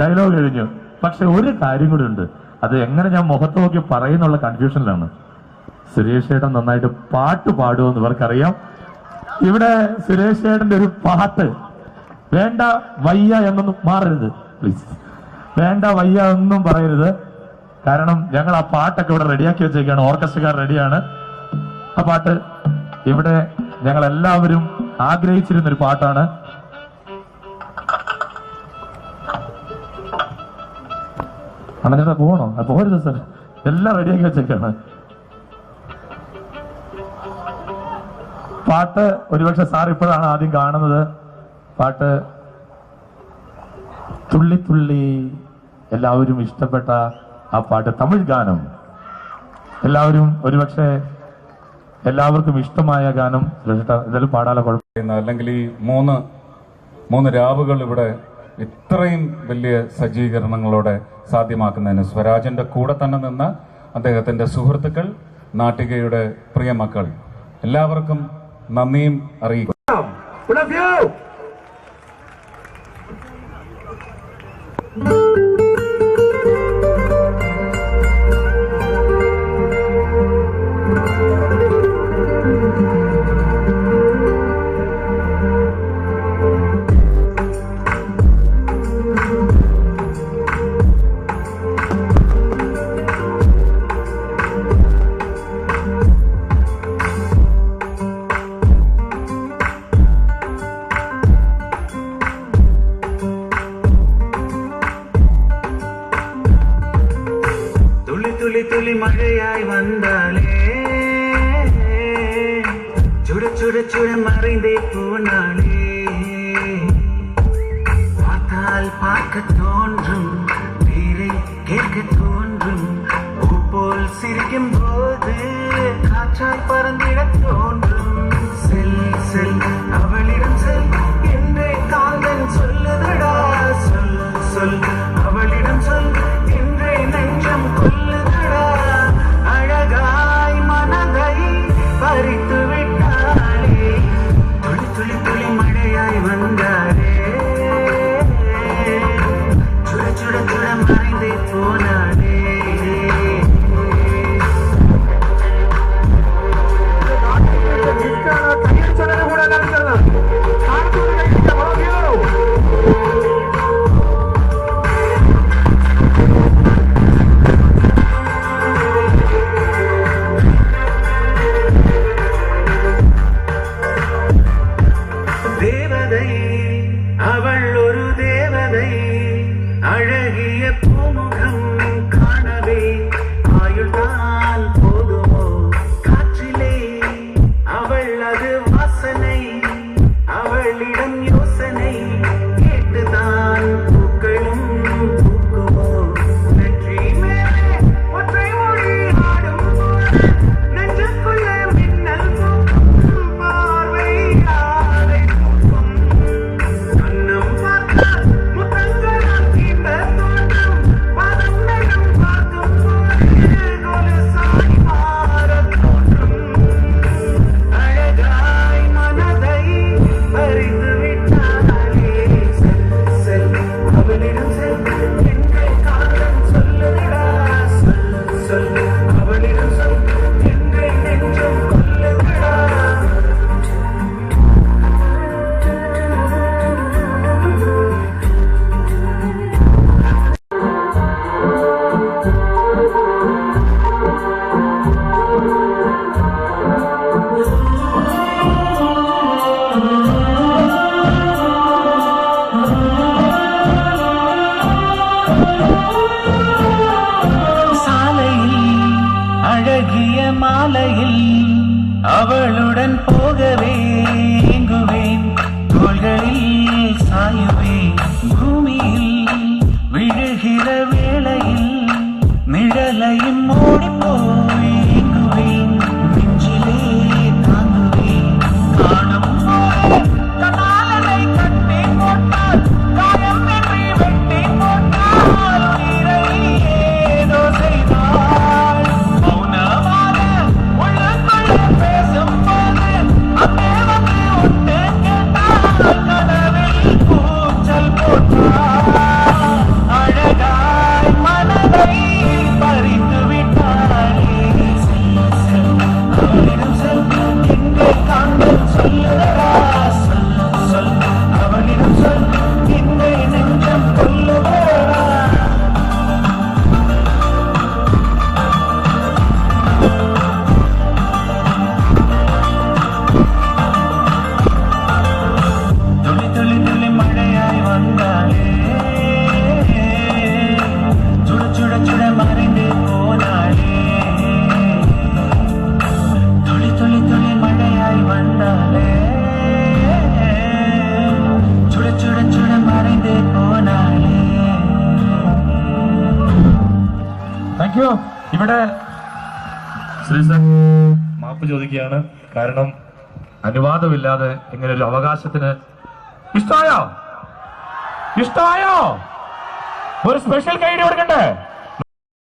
Dialogue കഴിഞ്ഞു. പക്ഷെ ഒരു കാര്യം കൂടി ഉണ്ട്, അത് എങ്ങനെ ഞാൻ മുഖത്ത് നോക്കി പറയുന്നുള്ള കൺഫ്യൂഷനിലാണ്. സുരേഷ് ചേട്ടൻ നന്നായിട്ട് പാട്ട് പാടുമെന്ന് ഇവർക്കറിയാം. ഇവിടെ സുരേഷ് ചേട്ടന്റെ ഒരു പാട്ട്, വേണ്ട വയ്യ എന്നൊന്നും മാറരുത് പ്ലീസ്, വേണ്ട വയ്യ ഒന്നും പറയരുത്. കാരണം ഞങ്ങൾ ആ പാട്ടൊക്കെ ഇവിടെ റെഡിയാക്കി വെച്ചേക്കാണ്, ഓർക്കസ്ട്രക്കാർ റെഡിയാണ്. ആ പാട്ട് ഇവിടെ ഞങ്ങൾ എല്ലാവരും ആഗ്രഹിച്ചിരുന്നൊരു പാട്ടാണ്. അണഞ്ഞ പോകണോ? പോരുത് സാർ, എല്ലാം റെഡിയാക്കി വെച്ചേക്കാണ്. പാട്ട് ഒരുപക്ഷെ സാർ ഇപ്പോഴാണ് ആദ്യം കാണുന്നത്. പാട്ട് തുള്ളി തുള്ളി, എല്ലാവരും ഇഷ്ടപ്പെട്ട ആ പാട്ട്, തമിഴ് ഗാനം, എല്ലാവരും ഒരുപക്ഷെ എല്ലാവർക്കും ഇഷ്ടമായ ഗാനം. ഇതെല്ലാം പാടാനുള്ള കുഴപ്പമില്ല. അല്ലെങ്കിൽ ഈ മൂന്ന് രാവുകൾ ഇവിടെ ഇത്രയും വലിയ സജ്ജീകരണങ്ങളോടെ സാധ്യമാക്കുന്നതിന് സ്വരാജിന്റെ കൂടെ തന്നെ നിന്ന അദ്ദേഹത്തിന്റെ സുഹൃത്തുക്കൾ, നാട്ടികയുടെ പ്രിയ മക്കൾ, എല്ലാവർക്കും നന്ദിയും അറിയിക്കും. തുള്ളി മഴയായി വന്നാലേ ചുട ചുട ചുട മറിந்தே போனாலே பார்த்தால் பார்க்க தோன்றும், பேரை கேட்க தோன்றும், பூ போல் சிரிக்கும் போது காற்றாய் பறந்திட தோன்றும். செல் செல் அவளிடம் செல் என்றே காந்தன் சொல்லுதடா, சொல் சொல் அவளிடம் சொல் என்றே நெஞ்சம் கொல்லுதடா. அழகாய் மனதை பறித்து விட்டாளே, துளி துளி துளி மழையாய் வந்தாளே, சுட சுட சுட மறைந்தே போனாளே. தேவதை ഇവിടെ ശ്രീസൻ മാപ്പ് ചോദിക്കുകയാണ്. കാരണം അനുവാദമില്ലാതെ ഇങ്ങനെ ഒരു അവകാശത്തിന് ഇഷ്ടമായോ? ഒരു സ്പെഷ്യൽ ഗൈഡ് കൊടുക്കണ്ടേ?